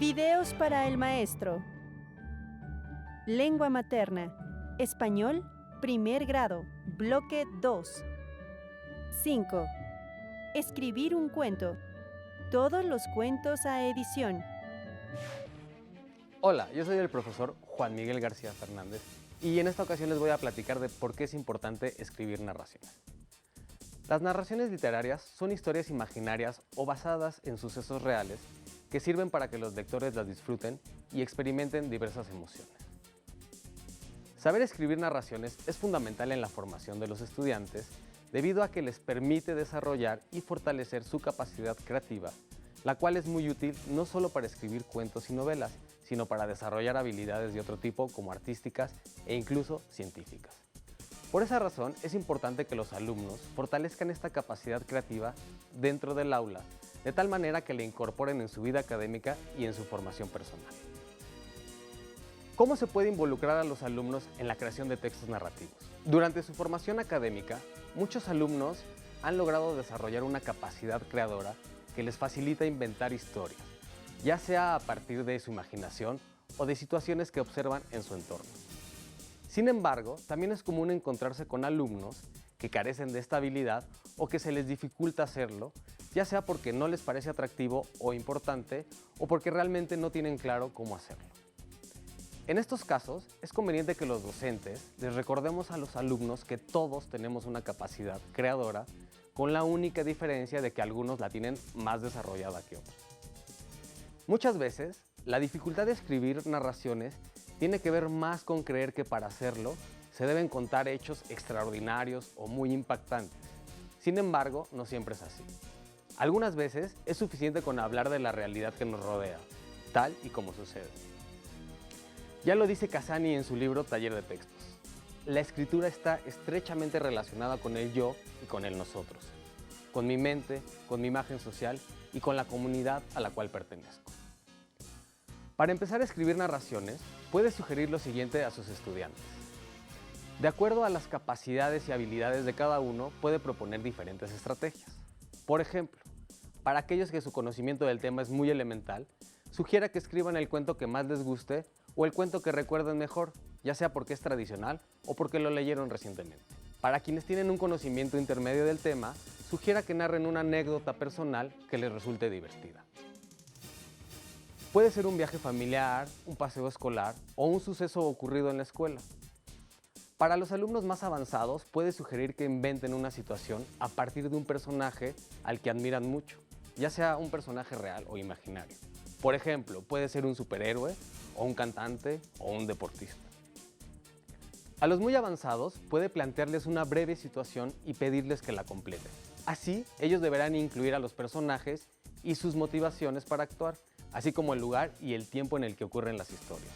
Videos para el maestro. Lengua materna. Español, primer grado, bloque 2. 5. Escribir un cuento. Todos los cuentos a edición. Hola, yo soy el profesor Juan Miguel García Fernández y en esta ocasión les voy a platicar de por qué es importante escribir narraciones. Las narraciones literarias son historias imaginarias o basadas en sucesos reales que sirven para que los lectores las disfruten y experimenten diversas emociones. Saber escribir narraciones es fundamental en la formación de los estudiantes debido a que les permite desarrollar y fortalecer su capacidad creativa, la cual es muy útil no solo para escribir cuentos y novelas, sino para desarrollar habilidades de otro tipo como artísticas e incluso científicas. Por esa razón es importante que los alumnos fortalezcan esta capacidad creativa dentro del aula, de tal manera que la incorporen en su vida académica y en su formación personal. ¿Cómo se puede involucrar a los alumnos en la creación de textos narrativos? Durante su formación académica, muchos alumnos han logrado desarrollar una capacidad creadora que les facilita inventar historias, ya sea a partir de su imaginación o de situaciones que observan en su entorno. Sin embargo, también es común encontrarse con alumnos que carecen de esta habilidad o que se les dificulta hacerlo, ya sea porque no les parece atractivo o importante o porque realmente no tienen claro cómo hacerlo. En estos casos, es conveniente que los docentes les recordemos a los alumnos que todos tenemos una capacidad creadora, con la única diferencia de que algunos la tienen más desarrollada que otros. Muchas veces, la dificultad de escribir narraciones tiene que ver más con creer que para hacerlo se deben contar hechos extraordinarios o muy impactantes. Sin embargo, no siempre es así. Algunas veces es suficiente con hablar de la realidad que nos rodea, tal y como sucede. Ya lo dice Casani en su libro Taller de Textos. La escritura está estrechamente relacionada con el yo y con el nosotros, con mi mente, con mi imagen social y con la comunidad a la cual pertenezco. Para empezar a escribir narraciones, puede sugerir lo siguiente a sus estudiantes. De acuerdo a las capacidades y habilidades de cada uno, puede proponer diferentes estrategias. Por ejemplo, para aquellos que su conocimiento del tema es muy elemental, sugiera que escriban el cuento que más les guste o el cuento que recuerden mejor, ya sea porque es tradicional o porque lo leyeron recientemente. Para quienes tienen un conocimiento intermedio del tema, sugiera que narren una anécdota personal que les resulte divertida. Puede ser un viaje familiar, un paseo escolar o un suceso ocurrido en la escuela. Para los alumnos más avanzados, puede sugerir que inventen una situación a partir de un personaje al que admiran mucho, ya sea un personaje real o imaginario. Por ejemplo, puede ser un superhéroe, o un cantante, o un deportista. A los muy avanzados, puede plantearles una breve situación y pedirles que la completen. Así, ellos deberán incluir a los personajes y sus motivaciones para actuar, así como el lugar y el tiempo en el que ocurren las historias.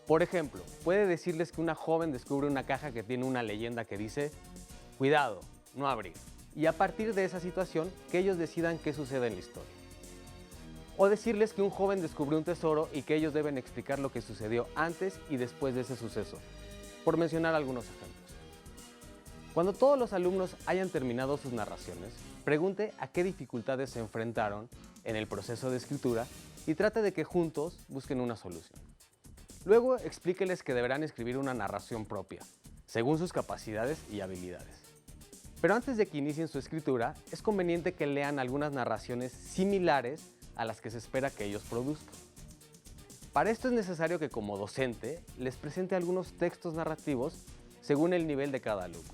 Por ejemplo, puede decirles que una joven descubre una caja que tiene una leyenda que dice «Cuidado, no abrir», y a partir de esa situación, que ellos decidan qué sucede en la historia. O decirles que un joven descubrió un tesoro y que ellos deben explicar lo que sucedió antes y después de ese suceso, por mencionar algunos ejemplos. Cuando todos los alumnos hayan terminado sus narraciones, pregunte a qué dificultades se enfrentaron en el proceso de escritura y trate de que juntos busquen una solución. Luego explíqueles que deberán escribir una narración propia, según sus capacidades y habilidades. Pero antes de que inicien su escritura, es conveniente que lean algunas narraciones similares a las que se espera que ellos produzcan. Para esto es necesario que como docente les presente algunos textos narrativos según el nivel de cada alumno.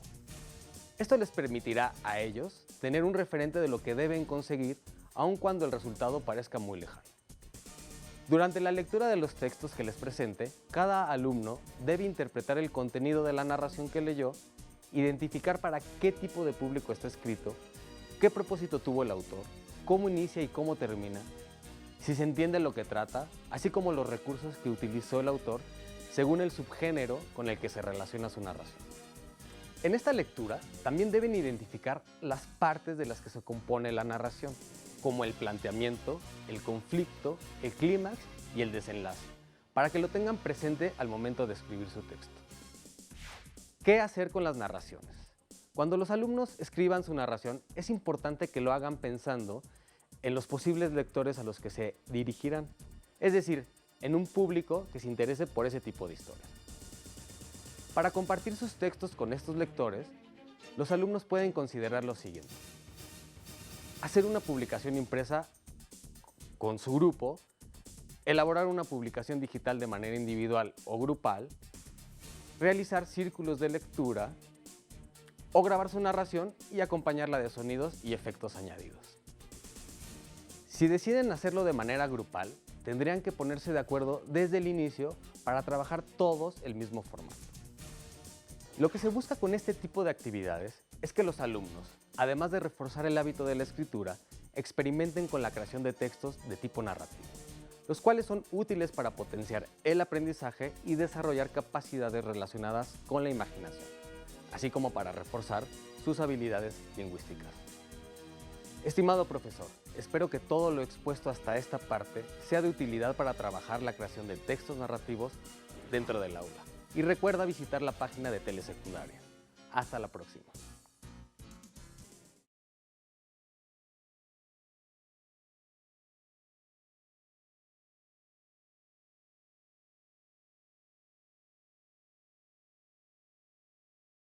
Esto les permitirá a ellos tener un referente de lo que deben conseguir aun cuando el resultado parezca muy lejano. Durante la lectura de los textos que les presente, cada alumno debe interpretar el contenido de la narración que leyó, identificar para qué tipo de público está escrito, qué propósito tuvo el autor, cómo inicia y cómo termina, si se entiende lo que trata, así como los recursos que utilizó el autor según el subgénero con el que se relaciona su narración. En esta lectura también deben identificar las partes de las que se compone la narración, como el planteamiento, el conflicto, el clímax y el desenlace, para que lo tengan presente al momento de escribir su texto. ¿Qué hacer con las narraciones? Cuando los alumnos escriban su narración, es importante que lo hagan pensando en los posibles lectores a los que se dirigirán. es decir, en un público que se interese por ese tipo de historias. Para compartir sus textos con estos lectores, los alumnos pueden considerar lo siguiente: hacer una publicación impresa con su grupo, elaborar una publicación digital de manera individual o grupal, realizar círculos de lectura o grabar su narración y acompañarla de sonidos y efectos añadidos. Si deciden hacerlo de manera grupal, tendrían que ponerse de acuerdo desde el inicio para trabajar todos el mismo formato. Lo que se busca con este tipo de actividades es que los alumnos, además de reforzar el hábito de la escritura, experimenten con la creación de textos de tipo narrativo, los cuales son útiles para potenciar el aprendizaje y desarrollar capacidades relacionadas con la imaginación, así como para reforzar sus habilidades lingüísticas. Estimado profesor, espero que todo lo expuesto hasta esta parte sea de utilidad para trabajar la creación de textos narrativos dentro del aula. Y recuerda visitar la página de Telesecundaria. Hasta la próxima.